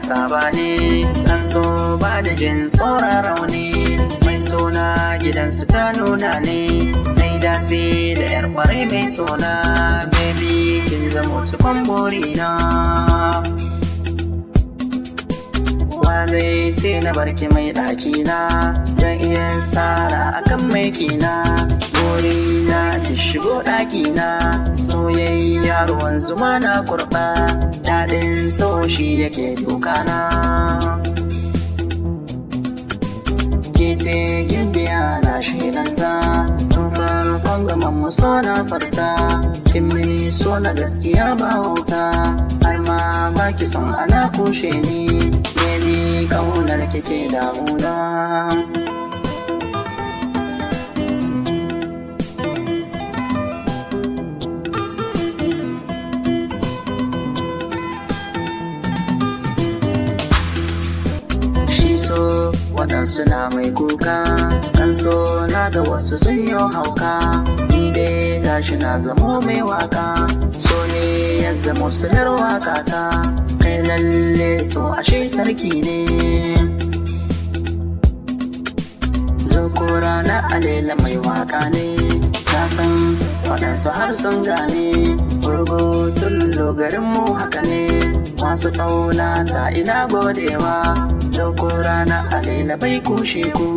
saba ne, kan so ba da jin tsoron rauni, mai sona gidansu ta nuna ne, nai dace da yar kwarai mai sona, baby kin zamo cikon burina. Wa zai ce na barki mai ɗakina, zan iya tsara akan mai kina, burina ki shigo ɗakina, soyayya ruwan zuma na kurɓa, daɗin so shi yake dukana. Kete gimbiya na shaidanta, tun farkon gaman mu so na farta, kin mini so na gaskiya ba wauta, har ma baki son ana kushe ni, baby kaunar kike damuna. So waɗansu na mai kuka, kan so na ga wasu sun yi hauka, ni dai gashi na zamo mai waka, so ne ya zamo silar wakata, kai lalle so ashe sarki ne. Zokora Alela mai waka ne, na san waɗansu har sun gane, gurgutun dogarinmu haka ne, masu ƙauna ta ina godewa, Zokora Alela bai kushe ku.